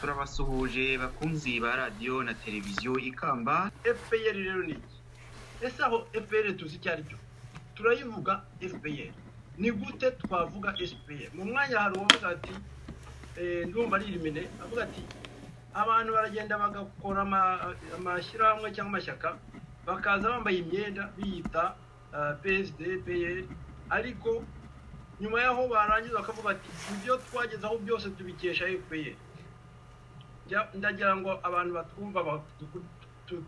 turabasuhuje bakunzi ba radiyo na televiziyo Ikamba. FPR rero ni iki? Ese aho FPR tuzi icyo ari cyo? Turayivuga FPR. Ni gute twavuga FPR? Mu mwanya hari uwavuga ati ndumva ari irimene avuga ati abantu baragenda bagakora amashyirahamwe cyangwa amashyaka bakaza bambaye imyenda biyita PSD, PL, ariko nyuma yaho barangiza bakavuga ati ibyo twagezaho byose tubikesha FPR. Ndagira ngo abantu batwumva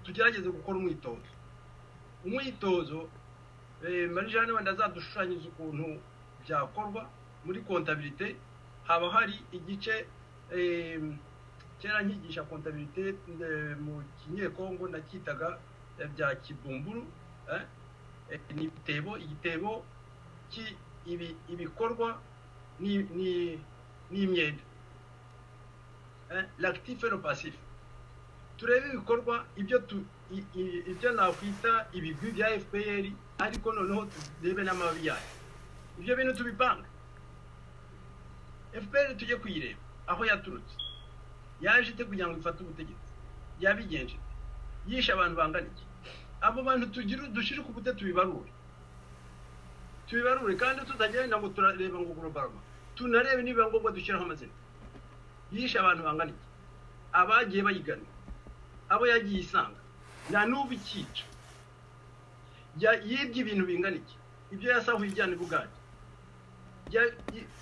tugerageze gukora umwitozo Marie-Jeanne wenda azadushushanyiriza ukuntu byakorwa muri comptabilité. Haba hari igice kera nkigisha comptabilité mu Kinyekongo nakitaga bya Kibumburu, ni igitebo ibikorwa ni imyenda, l'actif et le passif. Turebe ibikorwa ibyo nakwita ibigwi bya FPR, ariko noneho turebe n'amababi yayo. Ibyo bintu tubipanga. FPR tujye kuyireba aho yaturutse, yaje ite kugira ngo ifate ubutegetsi, yabigenje yisha abantu bangana iki. Abo bantu dushire ku bute tubibarure kandi tutagenda ngo turareba ngo globalement, tunarebe niba ngombwa dushyiraho amazina. Yisha abantu bangana iki, abagiye bayigana, abo yagiye isanga, na n'ubu ikica, yibye ibintu bingana iki, ibyo yasahuye ijyana i Bugande,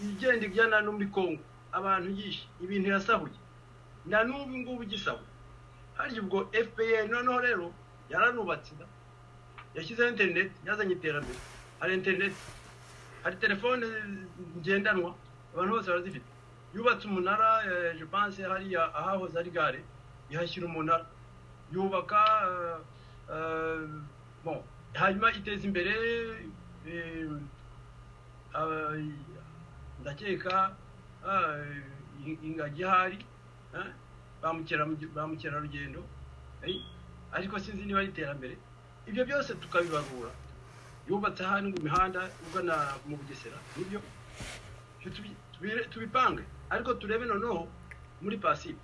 igenda ijyana no muri Kongo, abantu yishe ibintu yasahuye, na n'ubu ngubu gisahuye. Hari ubwo FPR noneho rero yaranubatse, yashyizeho internet, yazanye iterambere, hari internet, hari telefone ngendanwa, abantu bose barazifite. Yubatse umunara, je pense hariya ahahoze ari gare, yahashyira umunara, yubaka hanyuma iteza imbere ndakeka ingagi hari ba mukerarugendo, ariko sinzi niba ari iterambere. Ibyo byose tukabibarura. Yubatse hano ngo imihanda ugana mu Bugesera, nibyo tubipange, ariko turebe noneho muri passive.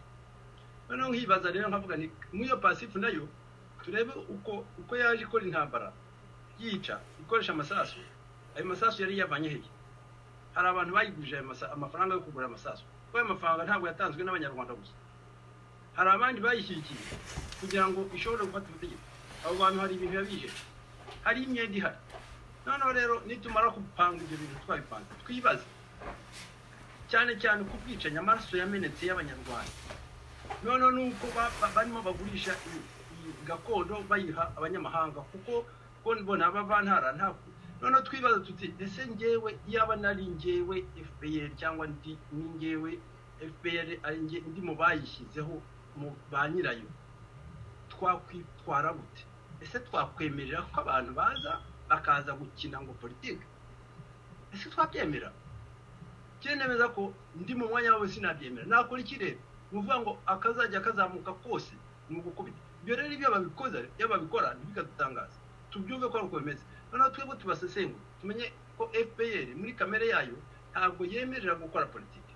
Noneho nkibaza rero nkavuga ni muri iyo passive nayo turebe uko yaje ikora intambara yica ikoresha amasasu. Ayo masasu yari yavanye hehe? Hari abantu bayiguje amafaranga yo kugura amasasu, kuko ayo mafaranga ntabwo yatanzwe n'abanyarwanda gusa, hari abandi bayishyigikiye kugira ngo ishobore gufata ubutegetsi. Abo bantu hari ibintu yabije, hari imyenda ihari. Noneho rero nitumara kupanga ibyo bintu twabipanze, twibaze cyane cyane ku bwicanye amaraso yamenetse y'abanyarwanda. Noneho nuko barimo bagurisha gakondo bayiha abanyamahanga, kuko mbona abavantara ntabwo. Noneho twibaza tuti ese njyewe yaba nari njyewe FPR cyangwa ndi njyewe FPR ari ndi mu bayishyizeho mu banyirayo, twakwitwara gute? Ese twakwemerera ko abantu baza bakaza gukina ngo politike? Ese twabyemera? Cyenemeza ko ndi mu mwanya wabo sinabyemera. Nakora iki rero? Nuvuga ngo akazajya kazamuka kose mu gukubita. Ibyo rero ibyo babikoze, babikora ntibikadutangaza. Tubyumve ko ari uko bimeze. Noneho twebwe tubasesengu, tumenye ko FPR muri kamere yayo ntabwo yemerera gukora politike.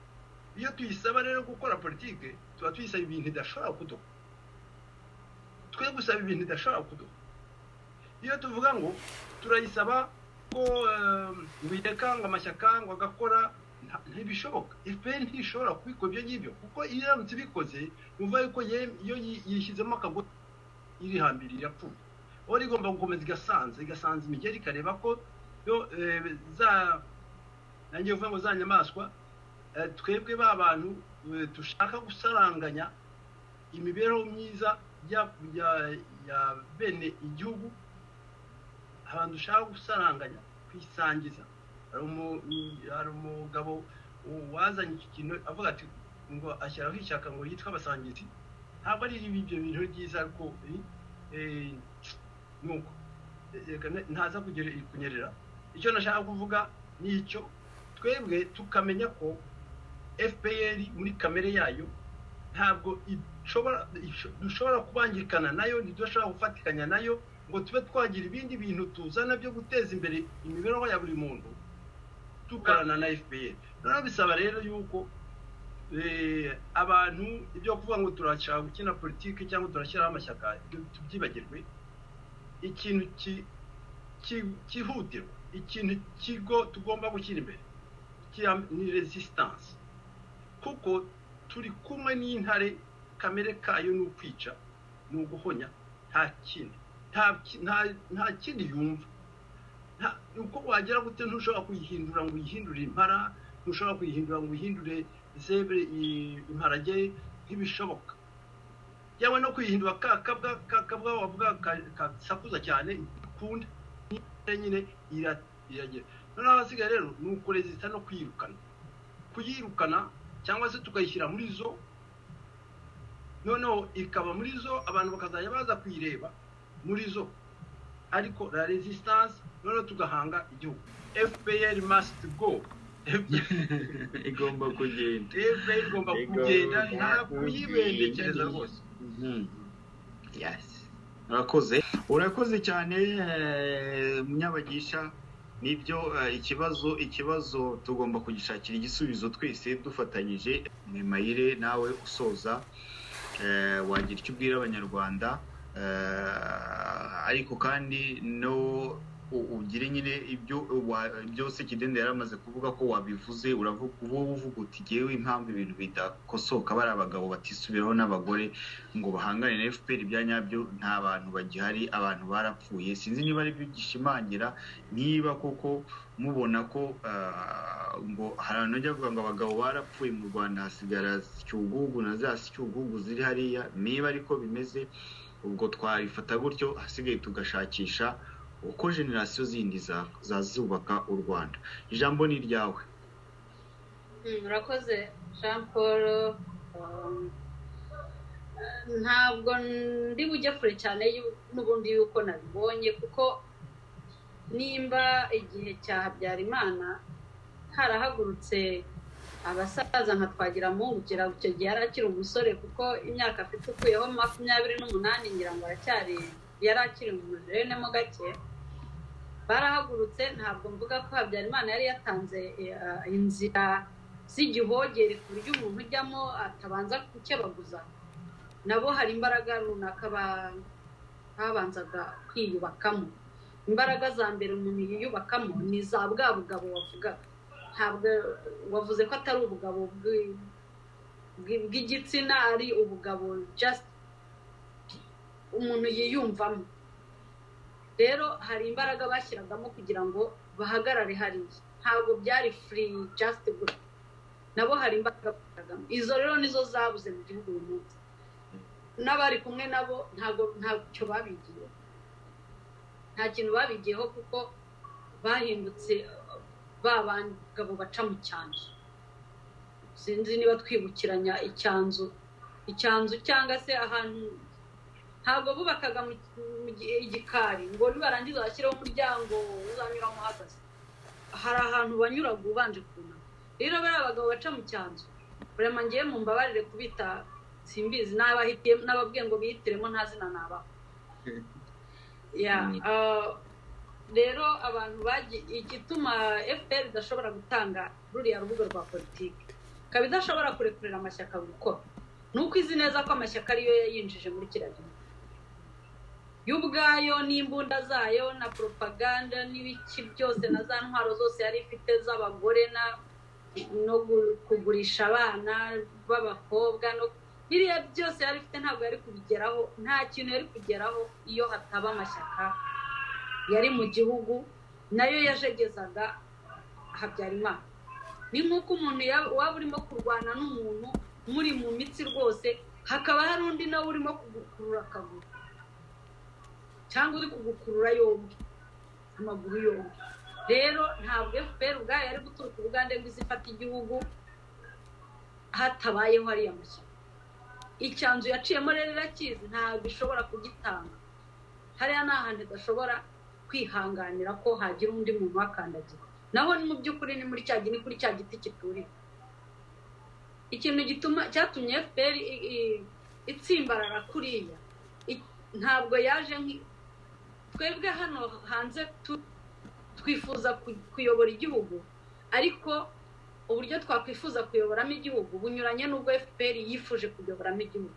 Iyo tuyisaba rero gukora politike, tuba tuyisaba ibintu idashobora kuduha. Twe gusaba ibintu idashobora kuduha. Iyo tuvuga ngo turayisaba ko wireka ngo amashyaka ngo agakora, ntibishoboka. FPR ntishobora kubikora ibyo ngibyo, kuko iyo iramutse ibikoze numva yuko iyo yishyizemo akago irihambira irapfuye. Ori igomba gukomeza igasanza imigeri, ikareba ko yo nanjye uvuga ngo za nyamaswa twebwe b'abantu dushaka gusaranganya imibereho myiza ya bene igihugu, abantu dushaka gusaranganya kwisangiza. Hari umugabo wazanye iki kintu avuga ati ngo ashyiraho ishyaka ngo yitwa abasangizi. Ntabwo ari ibyo bintu byiza, ariko nuko ntaza kunyerera. Icyo nashaka kuvuga ni icyo, twebwe tukamenya ko FPR muri kamere yayo ntabwo dushobora kubangikana nayo, ntidushobora gufatikanya nayo ngo tube twagira ibindi bintu tuzana byo guteza imbere imibereho ya buri muntu tukorana na FPR. Noneho bisaba rero yuko abantu ibyo kuvuga ngo turashaka gukina politiki cyangwa turashyiraho amashyaka tubyibagirwe. Ikintu cyihutirwa, ikintu kigo tugomba gushyira imbere ni resistance, kuko turi kumwe n'intare, kamere kayo ni ukwica, ni uguhonya, nta kindi yumva. Uko wagera gute ntushobora kuyihindura ngo uyihindure impara, ntushobora kuyihindura ngo uyihindure zebre imparage, ntibishoboka. Yawe no kuyihindura kakabwa wavuga kasakuza cyane ikunda nyine iragera. Noneho hasigaye rero ni ukurezista no kuyirukana cyangwa se tukayishyira muri zo, noneho ikaba muri zo, abantu bakazajya baza kuyireba muri zo, ariko la resistance, noneho tugahanga igihugu. FPR must go. igomba kugenda. FPR igomba kugenda, nta kuyibendekeza rwose. Yes. Urakoze cyane Munyabagisha. Nibyo ikibazo tugomba kugishakira igisubizo twese dufatanyije. Mayire nawe usoza wagira icyo ubwira abanyarwanda, ariko kandi no ugire nyine ibyo byose Kidende yaramaze kuvuga ko wabivuze. uvuga uti yewe impamvu ibintu bidakosoka bari abagabo batisubiraho n'abagore ngo bahangane na FPR ibyanyabyo, nta bantu bagihari, abantu barapfuye. Sinzi niba ari byo gishimangira, niba koko mubona ko ngo harano jya kuvuga ngo abagabo barapfuye mu Rwanda hasigara Cyugugu na za Cyugugu ziri hariya, niba ariko bimeze ubwo twarifata gutyo, hasigaye tugashakisha uko generasiyo zindi zazubaka u Rwanda. Ijambo ni ryawe. Murakoze Jean Paul. Ntabwo ndi bujye kure cyane n'ubundi yuko nabibonye, kuko nimba igihe cya Habyarimana harahagurutse abasaza nka Twagiramungu, icyo gihe yarakiri umusore, kuko imyaka afite ukuyeho 28 ngira ngo yari akiri umujenemo gake. Barahagurutse, ntabwo mvuga ko Habyarimana yari yatanze inzira z'igihogere ku buryo umuntu ujyamo atabanza kukebaguza. Nabo hari imbaraga runaka babanzaga kwiyubakamo. Imbaraga za mbere umuntu yiyubakamo ni za bwa bugabo wavuga. Ntabwo wavuze ko atari ubugabo bw'igitsina, ari ubugabo just umuntu yiyumvamo. Rero hari imbaraga bashyiragamo kugira ngo bahagarare hariya, ntabwo byari free just good. Nabo hari imbaraga bashyiragamo, izo rero nizo zabuze mu gihugu uyu munsi. N'abari kumwe nabo ntacyo babigiye, nta kintu babigiyeho, kuko bahindutse babagabo baca mu cyanzu. Sinzi niba twibukiranya icyanzu cyangwa se ahantu ntabwo bubakaga mu igikari ngo nibarangiza bashyiraho umuryango uzanyura mu hagati. Hari ahantu banyuraga ubanje kuna. Rero bari abagabo baca mu cyanzu, burema ngiye mu mbabarire kubita simbizi, n'ababwiye ngo bihitiremo nta zina nabaho. Rero abantu igituma FPR idashobora gutanga ruriya rubuga rwa politiki, ikaba idashobora kurekurira amashyaka gukora, nuko izi neza ko amashyaka ariyo yayinjije muri kiriya gihugu y'ubwayo, n'imbunda zayo na propaganda n'ibiki byose na za ntwaro zose yari ifite z'abagore no kugurisha abana b'abakobwa, no biriya byose yari ifite ntabwo yari kubigeraho. Nta kintu yari kugeraho iyo hataba amashyaka yari mu gihugu, nayo yajegezaga Habyarimana. Ni nk'uko umuntu waba urimo kurwana n'umuntu muri mu mitsi rwose, hakaba hari undi nawe urimo kugukurura akaguru, cyangwa uri kugukurura yombi amaguru yombi. Rero ntabwo FPR ubwayo yari guturuka Uganda ngo izifata igihugu hatabayeho hariya amashyaka. Icyanzu yaciyemo rero irakizi, ntabwo ishobora kugitanga. Hariya ni ahantu idashobora kwihanganira ko hagira undi muntu wakandagira. Naho ni mu by'ukuri ni muri kuri cya giti kituriye. Ikintu cyatumye FPR itsimbarara kuriya, ntabwo yaje twebwe hano hanze twifuza kuyobora igihugu, ariko uburyo twakwifuza kuyoboramo igihugu bunyuranye n'ubwo FPR yifuje kuyoboramo igihugu.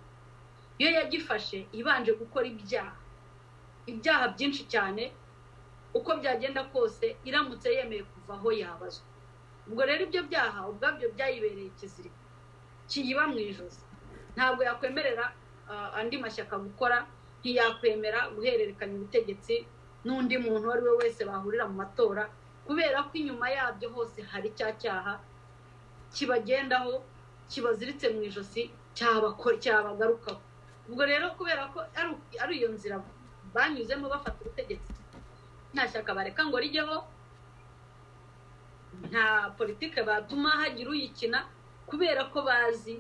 Iyo yagifashe ibanje gukora ibyaha byinshi cyane, uko byagenda kose iramutse yemeye kuva aho yabazwa. Ubwo rero ibyo byaha ubwabyo byayibereye ikiziriko kiyiba mu ijosi. Ntabwo yakwemerera andi mashyaka gukora, ntiyakwemera guhererekanya ubutegetsi n'undi muntu wari we wese bahurira mu matora, kubera ko inyuma yabyo hose hari cyaha kibagendaho, kibaziritse mu ijosi, cyabagarukaho. Ubwo rero kubera ko ari iyo nzira banyuzemo bafata ubutegetsi, nta shyaka bareka ngo rijyeho, nta politike batuma hagira uyikina, kubera ko bazi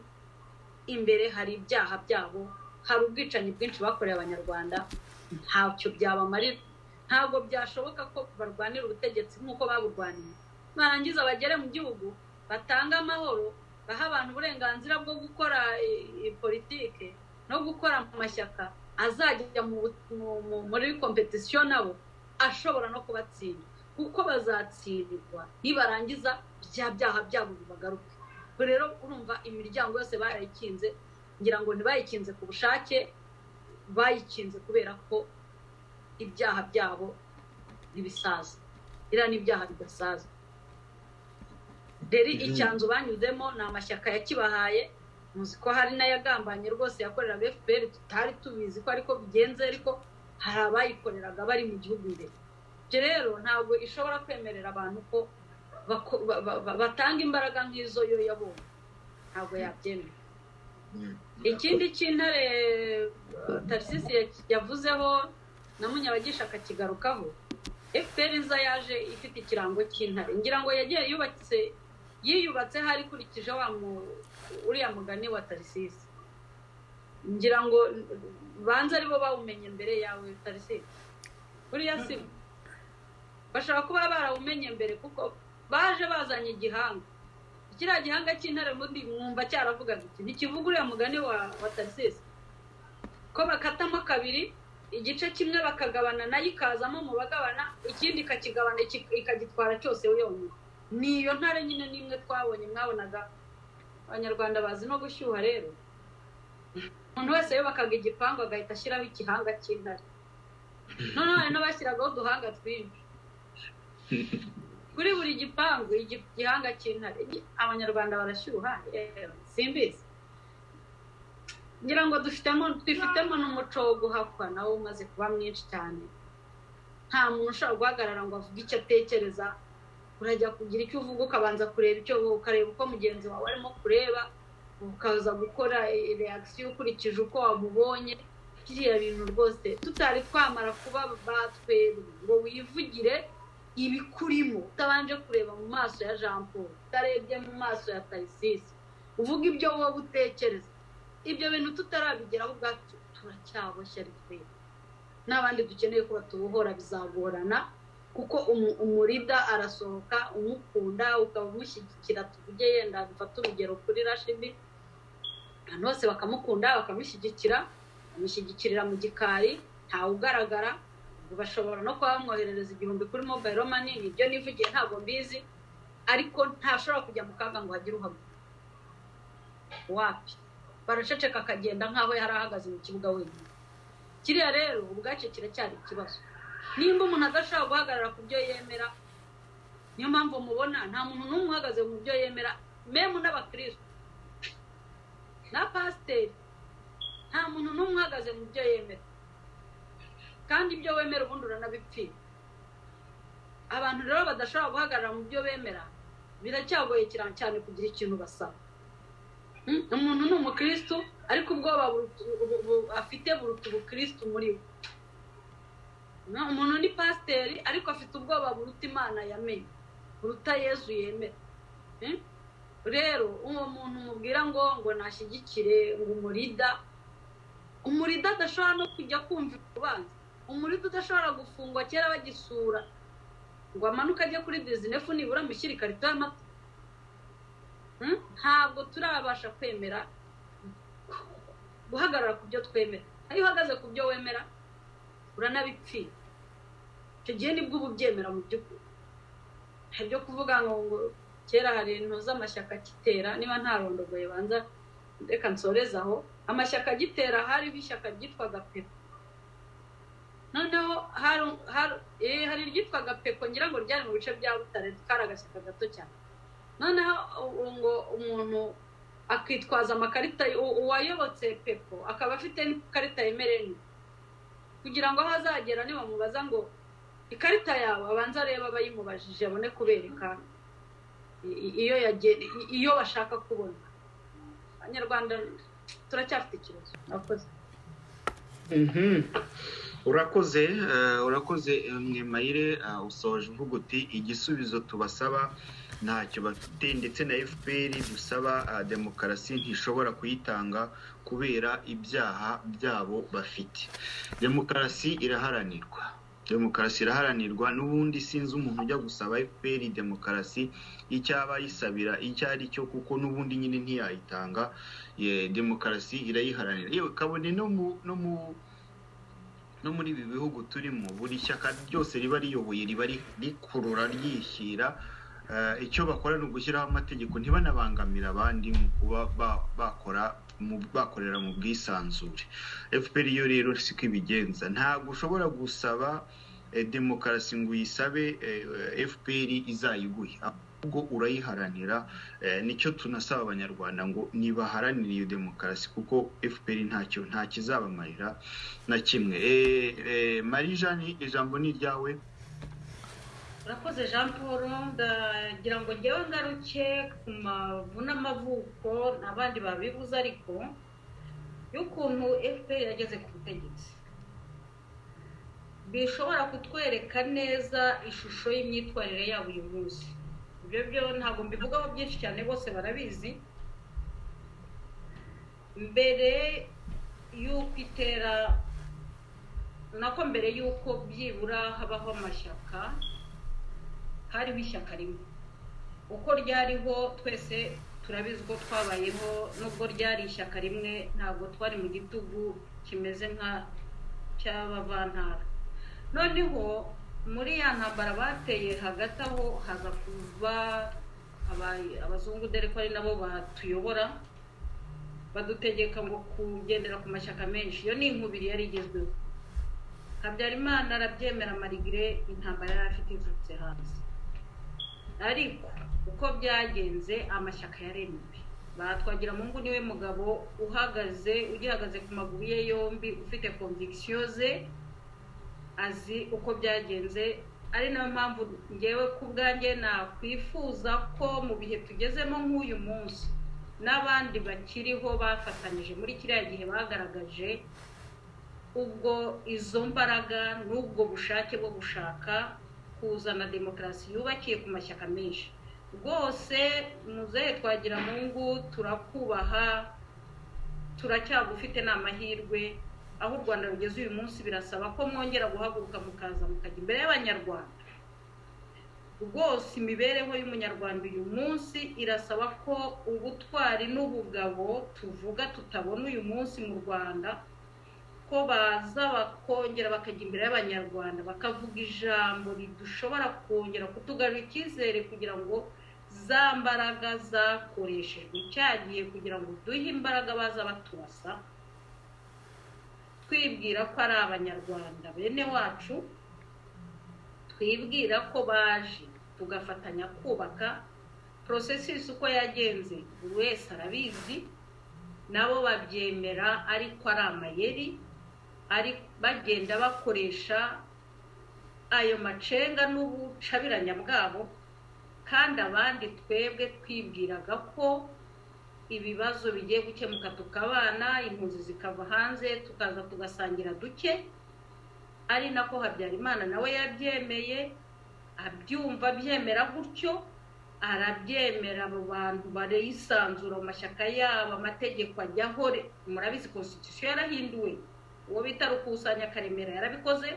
imbere hari ibyaha byabo, hari ubwicanyi bwinshi bakoreye abanyarwanda, ntacyo byabamarira. Ntabwo byashoboka ko barwanira ubutegetsi nk'uko baburwaniye, barangiza bagere mu gihugu batanga amahoro, baha abantu uburenganzira bwo gukora politike no gukora mu mashyaka azajya muri competition nabo ashobora no kubatsinda, kuko bazatsindirwa nibarangiza bya byaha byabo bibagaruke. Rero urumva imiryango yose barayikinze, ngira ngo ntibayikinze ku bushake, bayikinze kubera ko ibyaha byabo bibisaza. Ira ni ibyaha bidasaza. Rero icyanzu banyuzemo ni amashyaka yakibahaye, muzi ko hari n'ayagambanye rwose yakorera FPR tutari tubizi ko ariko bigenze, ariko hari abayikoreraga bari mu gihugu imbere. Ibyo rero ntabwo ishobora kwemerera abantu ko batanga imbaraga nk'izo yo yabonye, ntabwo yabyemera. Ikindi cy'intare Tarsisi yavuzeho na Munyabagisha akakigarukaho, FPR nza yaje ifite ikirango cy'intare, ngira ngo yagiye yiyubatse hari kurikije uriya mugani wa Tarsisi. Ngira ngo banza aribo bawumenye mbere yawe Tarsisi. Uriya si bashaka kuba barawumenye mbere, kuko baje bazanye igihanga. Kiriya gihanga cy'intare mundi mwumva cyaravugaga iki? Ntikivuga uriya mugani wa Tarsisi ko bakatamo kabiri, igice kimwe bakagabana nayo ikazamo mu bagabana, ikindi ikakigabana ikagitwara cyose yonyine. Niyo ntare nyine nimwe twabonye, mwabonaga abanyarwanda bazi no gushyuha. Rero umuntu wese yubakaga igipangu agahita ashyiraho igihanga cy'intare, noneho hari n'abashyiragaho uduhanga twinshi kuri buri gipangu, igihanga cy'intare. Abanyarwanda barashyuha, simbizi. Ngira ngo twifitemo n'umuco wo guhakwa nawo umaze kuba mwinshi cyane. Nta muntu ushobora guhagarara ngo avuge icyo atekereza, urajya kugira icyo uvuga ukabanza kureba icyo ukareba uko mugenzi wawe arimo kureba, ukaza gukora reaction ukurikije uko wamubonye. Kiriya bintu rwose tutari twamara kuba batwebwe ngo wivugire ibikurimo utabanje kureba mu maso ya Jean Paul, utarebye mu maso ya Tarsisi, uvuga ibyo wowe utekereza. Ibyo bintu tutarabigeraho ubwacu turacyaboshye, ari n'abandi dukeneye ko batubohora bizagorana, kuko umurida arasohoka umukunda ukaba umushyigikira. Tuvuge yenda dufata urugero kuri Rashidi, abantu bose bakamukunda bakamushyigikira, bamushyigikirira mu gikari, ntawe ugaragara. Bashobora no kuba bamwoherereza 1000 kuri mobile money, nibyo nivugiye ntabwo mbizi, ariko ntashobora kujya mu kaga ngo hagire uhaguruka. Wapi baraceceka akagenda nkaho yari ahagaze mu kibuga wenyine. Kiriya rero ubwacu kiracyari ikibazo. Nimba umuntu adashobora guhagarara ku byo yemera, niyo mpamvu mubona nta muntu n'umwe uhagaze mu byo yemera, memu n'abakristo na pasiteri, nta muntu n'umwe uhagaze mu byo yemera. Kandi ibyo wemera ubundi uranabipfira. Abantu rero badashobora guhagarara mu byo bemera, biracyagoye cyane kugira ikintu basaba. Umuntu ni umukristo ariko ubwoba afite buruta ubukristo muri we. Umuntu ni pasiteri ariko afite ubwoba buruta Imana yamenye, buruta Yesu yemera. Rero uwo muntu mubwira ngo nashyigikire ngo umurida adashobora no kujya kumva urubanza, umurida udashobora gufungwa kera bagisura ngo amanuka ajye kuri Disney nibura mushyira ikarito y'amata. Ntabwo turabasha kwemera guhagarara ku byo twemera. Iyo uhagaze ku byo wemera uranabipfira. Icyo gihe nibwo ububyemera mu by'ukuri. Ibyo kuvuga ngo kera hari intu z'amashyaka kitera niba ntarondogoye banza reka nsorezaho amashyaka gitera hari ishyaka ryitwaga Peko noneho hari ryitwaga Peko ngira ngo ryari mu bice bya Butare kari agashyaka gato cyane noneho ngo umuntu akitwaza amakarita uwayobotse Peko akaba afite n'ikarita yemereye kugira ngo hazagera niba mubaza ngo ikarita yawe abanza areba bayimubajije abone kubereka iyo bashaka kubona abanyarwanda turacyafite ikibazo urakoze Mwemayire usoje uvuga uti igisubizo tubasaba ntacyo bafite ndetse na FPR dusaba demokarasi ntishobora kuyitanga kubera ibyaha byabo bafite. Demokarasi iraharanirwa n'ubundi sinzi umuntu ujya gusaba FPR demokarasi icyaba yisabira icyo ari cyo kuko n'ubundi nyine ntiyayitanga. Demokarasi irayiharanira yewe kabone no muri ibi bihugu turimo buri shyaka ryose riba riyoboye riba rikurura ryishyira icyo bakora ni ugushyiraho amategeko ntibanabangamira abandi mu kuba bakorera mu bwisanzure. FPR yo rero siko ibigenza ntabwo ushobora gusaba demokarasi ngo uyisabe FPR izayiguhe ahubwo urayiharanira. Nicyo tunasaba abanyarwanda ngo nibaharanire iyo demokarasi kuko FPR nta kizabamarira na kimwe. Marie Jeanne ijambo ni ryawe. urakoze Jean Paul ndagira ngo ngewe ngaruke ku mavu n'amavuko n'abandi babivuze ariko y'ukuntu FPR yageze ku butegetsi bishobora kutwereka neza ishusho y'imyitwarire yabo uyu munsi. Ibyo ntabwo mbivugaho byinshi cyane bose barabizi. Mbere y'uko itera nako mbere y'uko byibura habaho amashyaka hariho ishyaka rimwe uko ryariho twese turabizi ko twabayeho nubwo ryari ishyaka rimwe ntabwo twari mu gitugu kimeze nka cy'abavantara. Noneho muri ya ntambara bateye hagati aho haza kuva abazungu dore ko ari nabo batuyobora badutegeka ngo kugendera ku mashyaka menshi. Iyo ni inkubiri yari igezweho. Habyarimana arabyemera marigire intambara yari afite ivutse hasi ariko uko byagenze amashyaka yaremewe. Batwagiramungu niwe mugabo ugihagaze ku maguru ye yombi ufite conviction ze azi uko byagenze. Ari nayo mpamvu ngewe ku bwanjye nakwifuza ko mu bihe tugezemo nk'uyu munsi n'abandi bakiriho bafatanyije muri kiriya gihe bagaragaje ubwo izo mbaraga n'ubwo bushake bwo gushaka kuzana demokarasi yubakiye ku mashyaka menshi. Rwose muzehe Twagiramungu turakubaha turacyagufite n'amahirwe aho u Rwanda rugeze uyu munsi birasaba ko mwongera guhaguruka mukaza mukajya imbere y'abanyarwanda. Rwose imibereho y'umunyarwanda uyu munsi irasaba ko ubutwari n'ubugabo tuvuga tutabona uyu munsi mu Rwanda ko baza bakongera bakajya imbere y'abanyarwanda bakavuga ijambo ridushobora kongera kutugarura icyizere kugira ngo za mbaraga zakoreshejwe cyagiye kugira ngo duhe imbaraga baza baturasa twibwira ko ari abanyarwanda bene wacu, twibwira ko baje tugafatanya kubaka processus uko yagenze buri wese arabizi nabo babyemera ariko ari amayeri ari bagenda bakoresha ayo macenga n'ubucabiranya bwabo kandi abandi twebwe twibwiraga ko ibibazo bigiye gukemuka tukabana impunzi zikava hanze tukaza tugasangira duke. Ari nako Habyarimana nawe yabyemeye abyumva byemera gutyo arabyemera abo bantu barisanzura mu mashyaka yabo amategeko ajyaho. Murabizi constitution yarahinduwe uwo bita Rukusanya Karemera yarabikoze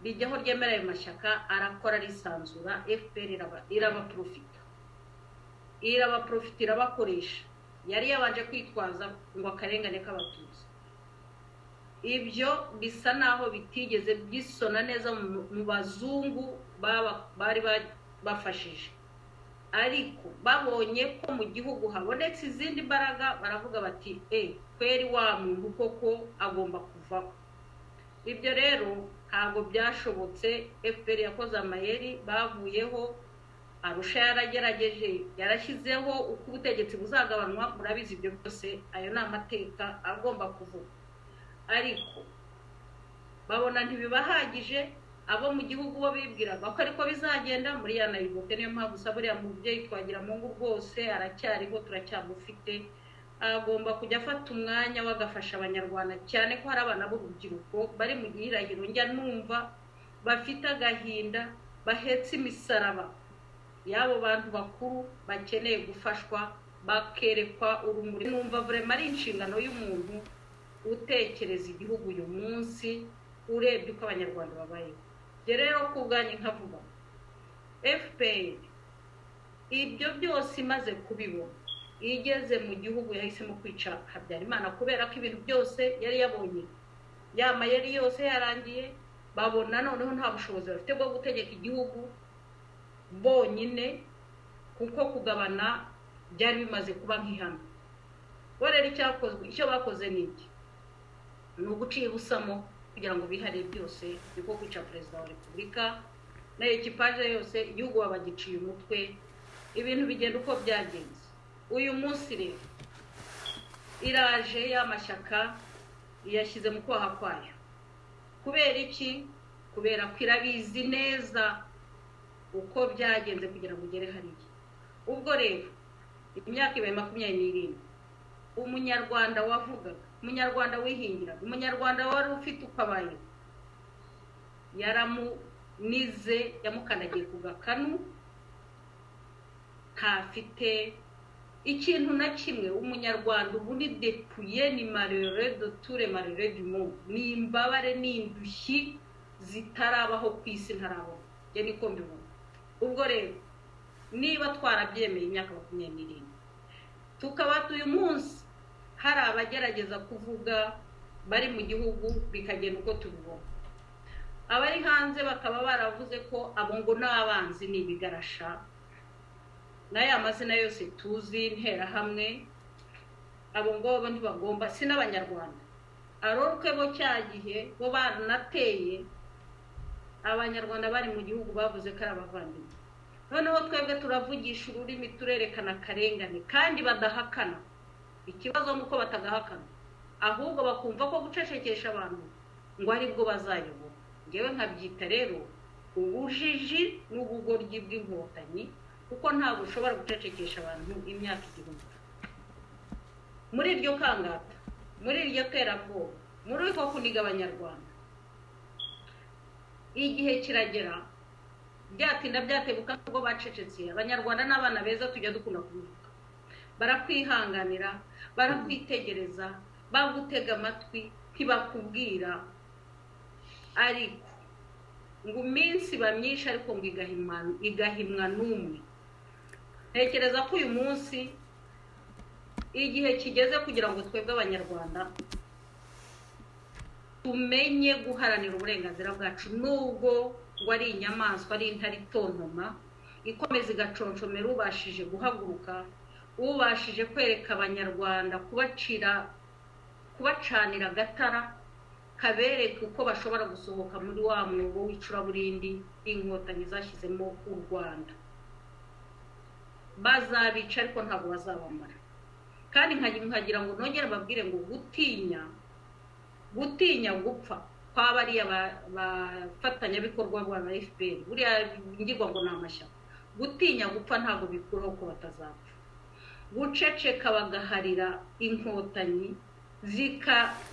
bijyaho ryemera ayo mashyaka arakora risanzura. FPR irabaprofita irabakoresha. Yari yabanje kwitwaza ngo akarengane k'abatutsi. Ibyo bisa naho bitigeze bisona neza mu bazungu bari bafashije ariko babonye ko mu gihugu habonetse izindi mbaraga baravuga bati kweri wa muntu koko agomba kuvaho. Ibyo rero ntabwo byashobotse. FPR yakoze amayeri, bavuyeho. Arusha yaragerageje, yarashyizeho uko ubutegetsi buzagabanwa, murabizi ibyo byose, ayo ni amateka agomba kuvuga. Ariko babona ntibibahagije, abo mu gihugu bo bibwiraga ko ariko bizagenda muri ya Nayibote. Niyo mpamvu Saburiya mubyeyi Twagiramungu rwose aracyariho, turacyamufite, agomba kujya afata umwanya wagafasha abanyarwanda, cyane ko hari abana b'urubyiruko bari mu gihirahiro njya numva bafite agahinda, bahetse imisaraba y'abo bantu bakuru bakeneye gufashwa, bakerekwa urumuri. Numva vraiment ari inshingano y'umuntu utekereza igihugu uyu munsi, urebye uko abanyarwanda babayeho. Rero kubwanye nkavuga FPR ibyo byose imaze kubibona, igeze mu gihugu yahisemo kwica Habyarimana kubera ko ibintu byose yari yabonye, ya mayeri yose yarangiye, babona noneho nta bushobozi bafite bwo gutegeka igihugu bonyine, kuko kugabana byari bimaze kuba nk'ihame. Bo rero icyo bakoze ni iki? Ni uguciye busamo kugira ngo bihare byose, niko kwica perezida wa repubulika na ekipaje yose, igihugu babagiciye umutwe, ibintu bigenda uko byagenze. Uyu munsi rero iraje y'amashyaka yashyize mu kwaha kwayo. Kubera iki? Kubera ko irabizi neza uko byagenze kugira ngo ugere hariya. Ubwo rero imyaka ibaye 27, umunyarwanda wavugaga, umunyarwanda wihingiraga, umunyarwanda wari ufite uko abaye, yaramunize, yamukandagiye ku gakanu, ntafite ikintu na kimwe. Umunyarwanda ubu ni depuye, ni malheureux de tous les malheureux du monde, ni imbabare n'indushyi zitarabaho ku isi ntarabona. Je niko mbibona. Ubwo rero niba twarabyemeye imyaka 27, tukaba uyu munsi hari abagerageza kuvuga bari mu gihugu bikagenda uko tubibona, abari hanze bakaba baravuze ko abo ngo n'abanzi n'ibigarasha, n'aya mazina yose tuzi, Interahamwe, abo ngo ntibagomba, si n'abanyarwanda. Aroruke bo cyagihe bo baranateye abanyarwanda bari mu gihugu, bavuze ko ari abavandimwe. Noneho twebwe turavugisha ururimi, turerekana akarengane kandi badahakana. Ikibazo nuko batagahakana, ahubwo bakumva ko gucecekesha abantu ngo ari bwo bazayobora. Ngewe nkabyita rero ubujiji n'ubugoryi bw'inkotanyi, kuko ntabwo ushobora gucecekesha abantu imyaka 1000. Muri iryo kangata, muri iryo terabwoba, muri uko kuniga abanyarwanda, igihe kiragera byatinda byatebuka ngo bacecetse. Abanyarwanda n'abana beza tujya dukunda kuvuga, barakwihanganira, barakwitegereza, bagutega amatwi, ntibakubwira, ariko ngo iminsi bamyisha ariko ngo igahimwa n'umwe. Ntekereza ko uyu munsi igihe kigeze kugira ngo twebwe abanyarwanda tumenye guharanira uburenganzira bwacu, nubwo ngo ari inyamaswa, ari intare itontoma ikomeza igaconshomera ubashije guhaguruka, ubashije kwereka abanyarwanda, kubacanira agatara, kabereka uko bashobora gusohoka muri wa mwobo w'icuraburindi inkotanyi zashyizemo u Rwanda. Bazabica ariko ntabwo bazabamara. Kandi nkagira ngo nongere babwire ngo gutinya gupfa kw'abariya bafatanyabikorwa bwa FPR, buriya ngirwa ngo ni amashyaka. Gutinya gupfa ntabwo bikuraho ko batazapfa. Guceceka bagaharira inkotanyi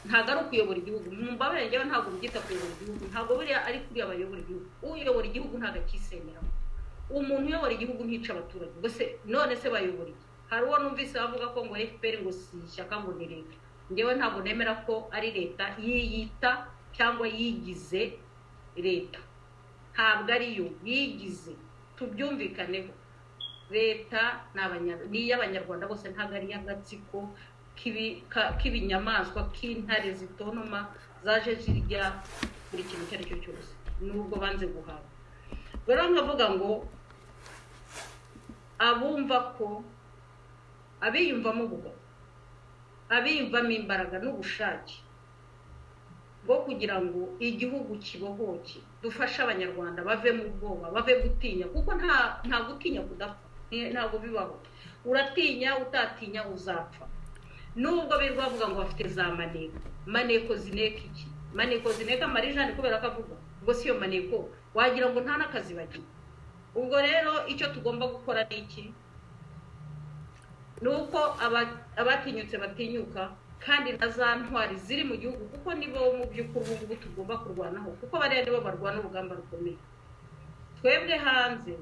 ntabwo ari ukuyobora igihugu. Mumbabarire njyewe ntabwo byita kuyobora igihugu, ntabwo buriya ari kuri abayobora igihugu. Uyobora igihugu ntabwo akisemeramo. Umuntu uyobora igihugu ntica abaturage. None se bayobora iki? Hari uwo numvise bavuga ko ngo FPR ngo si ishyaka ngo ni leta. Njyewe ntabwo nemera ko ari leta yiyita cyangwa yigize leta. Ntabwo ari yo yigize, tubyumvikaneho. Leta ni iy'abanyarwanda bose, ntabwo ari iy'agatsiko k'ibinyamaswa, k'intare zitonoma zaje zirya buri kintu icyo ari cyo cyose, nubwo banze guhaha. Rero nkavuga ngo abumva ko abiyumvamo ubugabo, abiyumvamo imbaraga n'ubushake bwo kugira ngo igihugu kibohoke, dufashe abanyarwanda bave mu bwoba, bave gutinya, kuko nta gutinya kudapfa, ntabwo bibaho. Uratinya, utatinya uzapfa. Nubwo birwavuga ngo bafite za maneko zineka iki, maneko zineka Marijane kubera ko avuga ngo siyo maneko, wagira ngo nta n'akazi bagira. Ubwo rero icyo tugomba gukora ni iki? Nuko abatinyutse batinyuka, kandi na za ntwari ziri mu gihugu, kuko nibo mu by'ukuri ubu tugomba kurwanaho, kuko bariya nibo barwana urugamba rukomeye. Twebwe hanze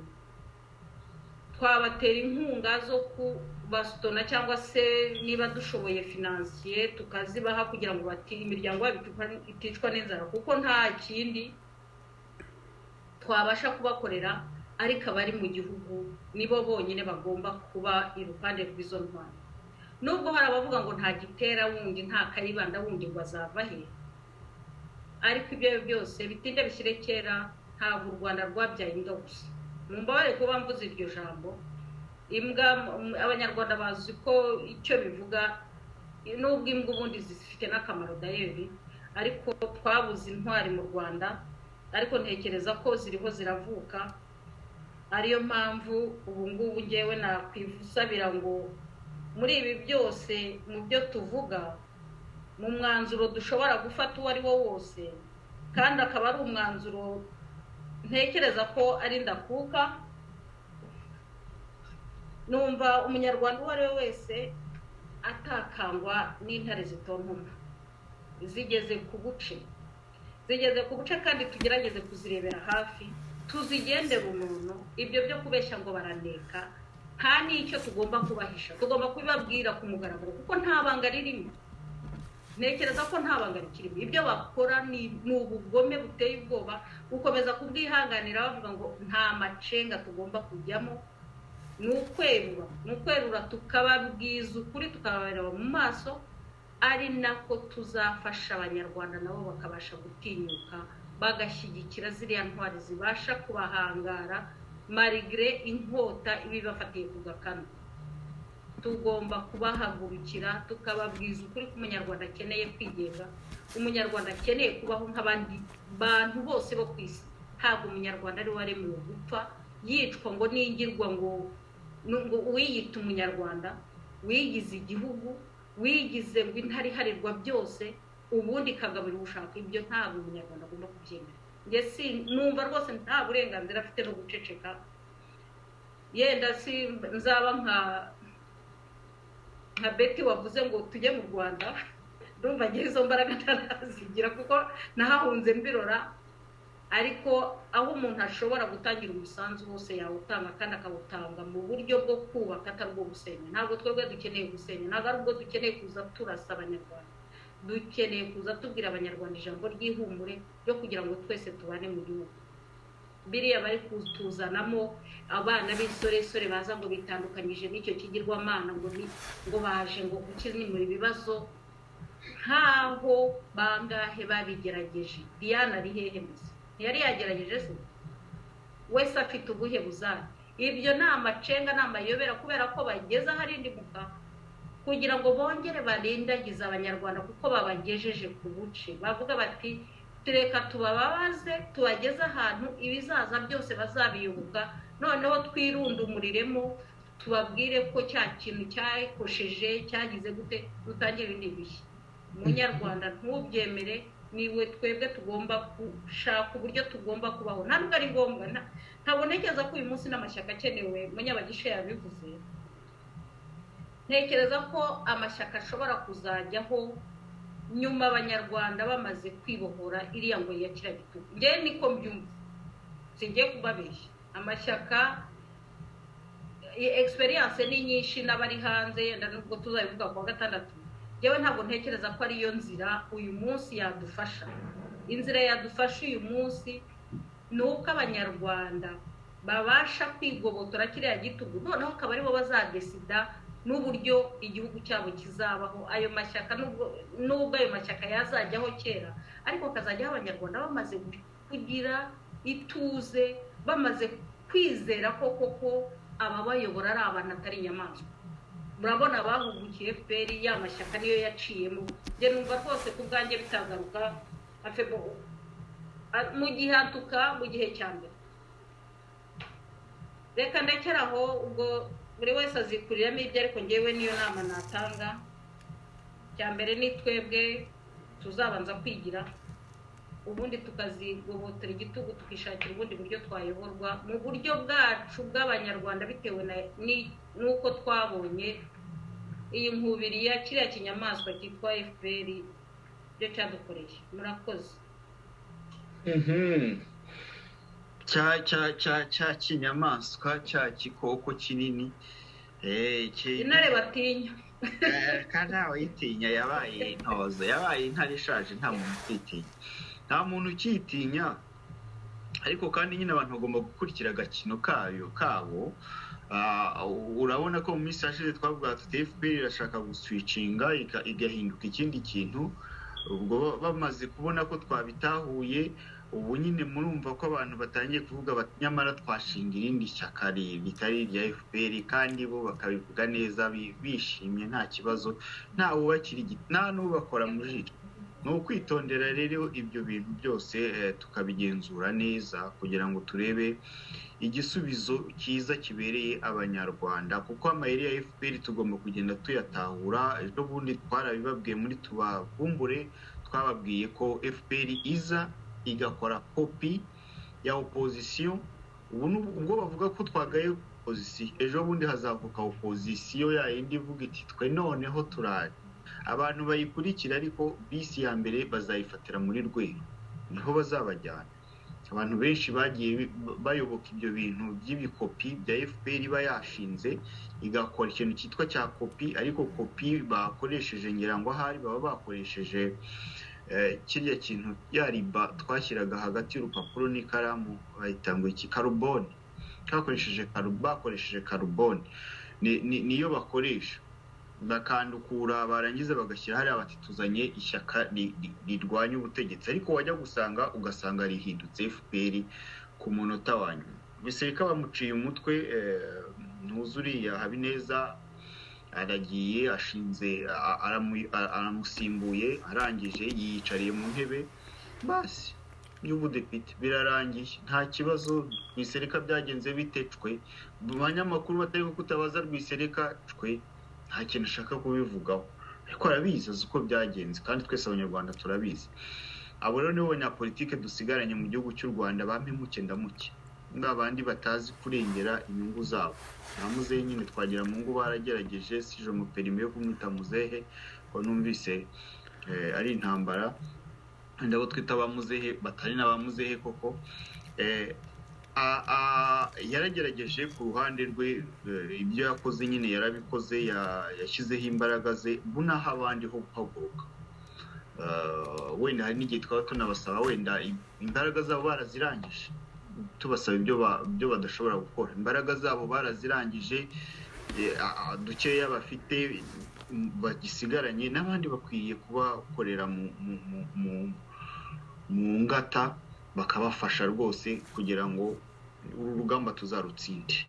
twabatera inkunga zo kubasitona, cyangwa se niba dushoboye finansiye tukazibaha kugira ngo imiryango yabo iticwa n'inzara, kuko nta kindi twabasha kubakorera, ariko abari mu gihugu nibo bonyine bagomba kuba iruhande rw'izo ntwari. Nubwo hari abavuga ngo nta gitera wundi, nta Kayibanda wundi ngo azava he, ariko ibyo byose bitinde bishyire kera, ntabwo u Rwanda rwabyaye imbwa gusa. Mumbabare kuba mvuze iryo jambo imbwa, abanyarwanda bazi ko icyo bivuga, nubwo imbwa ubundi zifite n'akamaro dayeri, ariko twabuze intwari mu Rwanda, ariko ntekereza ko ziriho ziravuka. Ariyo mpamvu ubu ngubu ngewe nakwivusabira ngo muri ibi byose mu byo tuvuga, mu mwanzuro dushobora gufata uwo ari wo wose, kandi akaba ari umwanzuro ntekereza ko ari ndakuka, numva umunyarwanda uwo ari we wese atakangwa n'intare zitontoma zigeze ku buce, kandi tugerageze kuzirebera hafi, tuzigendera umuntu. Ibyo byo kubeshya ngo baraneka, nta n'icyo tugomba kubahisha, tugomba kubibabwira ku mugaragaro, kuko nta banga ririmo. Ntekereza ko nta banga rikirimo. Ibyo bakora ni ubugome buteye ubwoba, gukomeza kubwihanganira bavuga ngo nta macenga tugomba kujyamo. Ni ukwerura tukababwiza ukuri, tukababareba mu maso, ari nako tuzafasha abanyarwanda nabo bakabasha gutinyuka, bagashyigikira ziriya ntwari zibasha kubahangara marigre inkota ibibafatiye ku gakanu. Tugomba kubahagurukira tukababwiza ukuri ko umunyarwanda akeneye kwigenga, umunyarwanda akeneye kubaho nk'abandi bantu bose bo ku isi. Ntabwo umunyarwanda ari waremewe gupfa yicwa ngo ningirwa ngo wiyita umunyarwanda, wigize igihugu, wigize ngo intare iharirwa byose, ubundi kagabira ubushaka. Ibyo ntabwo umunyarwanda agomba kubyemera. Njye numva rwose nta burenganzira afite no guceceka. Yenda nzaba nka Betty wavuze ngo tujye mu Rwanda, ndumva ngiye izo mbaraga ntarazigira, kuko nahahunze mbirora. Ariko aho umuntu ashobora gutangira umusanzu wose yawutanga, kandi akawutanga mu buryo bwo kubaka atari bwo gusenya. Ntabwo twebwe dukeneye gusenya, ntabwo ari ubwo dukeneye kuza turasa abanyarwanda, dukeneye kuza tubwira abanyarwanda ijambo ry'ihumure ryo kugira ngo twese tubane mu gihugu. Biriya bari kutuzanamo abana b'insoresore baza ngo bitandukanyije n'icyo kigirwamana, ngo baje ngo gukemura ibibazo, nkaho bangahe babigerageje. Diana ari hehe mbese? Ntiyari yagerageje se? Wese afite ubuhe buzani? Ibyo ni amacenga, ni amayobera, kubera ko bageze aharindimuka kugira ngo bongere barindagize abanyarwanda, kuko babagejeje ku buce. Bavuga bati tureka tubababaze, tubageze ahantu ibizaza byose bazabiyoboka, noneho twirundumuriremo, tubabwire ko cya kintu cyakosheje cyagize gute, dutangire ibindi bishya. Umunyarwanda ntubyemere, niwe twebwe tugomba gushaka uburyo tugomba kubaho. Ntabwo ari ngombwa, ntabwo ntekereza ko uyu munsi n'amashyaka akenewe. Munyabagisha yabivuze, ntekereza ko amashyaka ashobora kuzajyaho nyuma abanyarwanda bamaze kwibohora iriya ngo ya kiriya gitugu. Njyewe niko mbyumva, singiye kubabeshya. Amashyaka experience ni nyinshi n'abari hanze, yenda nubwo tuzabivuga ku wa gatandatu. Yewe ntabwo ntekereza ko ariyo nzira uyu munsi yadufasha. Inzira yadufasha uyu munsi ni uko abanyarwanda babasha kwigobotora kiriya gitugu, noneho akaba aribo bazadesida n'uburyo igihugu cyabo kizabaho. Ayo mashyaka nubwo ayo mashyaka yazajyaho kera, ariko akazajyaho abanyarwanda bamaze kugira ituze, bamaze kwizera ko koko ababayobora ari abantu atari inyamaswa. Murabona abahugukiye FPR y'amashyaka niyo yaciyemo, njye numva rwose ku bwanjye bitagaruka mu gihe atuka mu gihe cya mbere. Reka ndekeraho ubwo buri wese azikuriramo ibyo, ariko ngewe niyo nama natanga. Cya mbere ni twebwe tuzabanza kwigira, ubundi tukazigobotera igitugu, tukishakira ubundi buryo twayoborwa mu buryo bwacu bw'abanyarwanda, bitewe n'uko twabonye iyi nkubiri ya kiriya kinyamaswa cyitwa FPR byo cyadukoreye. Murakoze. cya kinyamaswa cya gikoko kinini intare batinya kandi ntawe uyitinya, yabaye intozo, yabaye intare ishaje, nta muntu ukitinya, nta muntu ukitinya. Ariko kandi nyine abantu bagomba gukurikira agakino kabo. Urabona ko mu minsi yashize twavuga tuti FPR irashaka guswicinga igahinduka ikindi kintu. Ubwo bamaze kubona ko twabitahuye, ubu nyine murumva ko abantu batangiye kuvuga bati nyamara twashinga irindi shyaka ritari irya FPR, kandi bo bakabivuga neza bishimye, nta kibazo, nta wubakira nta n'ubakora mu jisho. Ni ukwitondera rero ibyo bintu byose tukabigenzura neza kugira ngo turebe igisubizo cyiza kibereye abanyarwanda, kuko amayeri ya FPR tugomba kugenda tuyatahura. Ejo bundi twarabibabwiye muri tubavumbure, twababwiye ko FPR iza igakora kopi ya opposition. Ubwo bavuga ko twagaye opposition, ejo bundi hazavuka opposition ya yindi ivuga iti twe noneho turaje. Abantu bayikurikira, ariko bisi ya mbere bazayifatira muri Rweru, niho bazabajyana. Abantu benshi bagiye bayoboka ibyo bintu by'ibikopi bya FPR iba yashinze, igakora ikintu cyitwa cya kopi, ariko kopi bakoresheje ngira ngo ahari baba bakoresheje kirya kintu ya riba twashyiraga hagati y'urupapuro n'ikaramu, bahita ngo iki carbone, bakoresheje carbone, niyo bakoresha bakandukura, barangiza bagashyira hariya bati tuzanye ishyaka rirwanya ubutegetsi, ariko wajya ugasanga rihindutse FPR ku munota wa nyuma. Biseka bamuciye umutwe, ntuzuriya Habineza aragiye ashinze, aramusimbuye, arangije yiyicariye mu ntebe basi y'ubudepite, birarangiye, nta kibazo. Rwisereka byagenze bitecwe, mu banyamakuru batari kutabaza Rwisereka cwe, nta kintu ashaka kubivugaho, ariko arabizi azi uko byagenze, kandi twese abanyarwanda turabizi. Abo rero nibo banyapolitike dusigaranye mu gihugu cy'u Rwanda, bampemuke ndamuke, abandi batazi kurengera inyungu zabo. Na muzehe nyine twagira mu ngo baragerageje, sije mu perime yo kumwita muzehe, ko numvise ari intambara, ndabo twita ba muzehe batari na ba muzehe koko. Yaragerageje ku ruhande rwe, ibyo yakoze nyine yarabikoze, yashyizeho imbaraga ze, bunaha abandi ho guhaguruka. Wenda hari n'igihe twaba tunabasaba wenda imbaraga zabo barazirangije, tubasaba ibyo badashobora gukora. Imbaraga zabo barazirangije, dukeya bafite bagisigaranye, n'abandi bakwiye kubakorera mu ngata, bakabafasha rwose kugira ngo uru rugamba tuzarutsinde.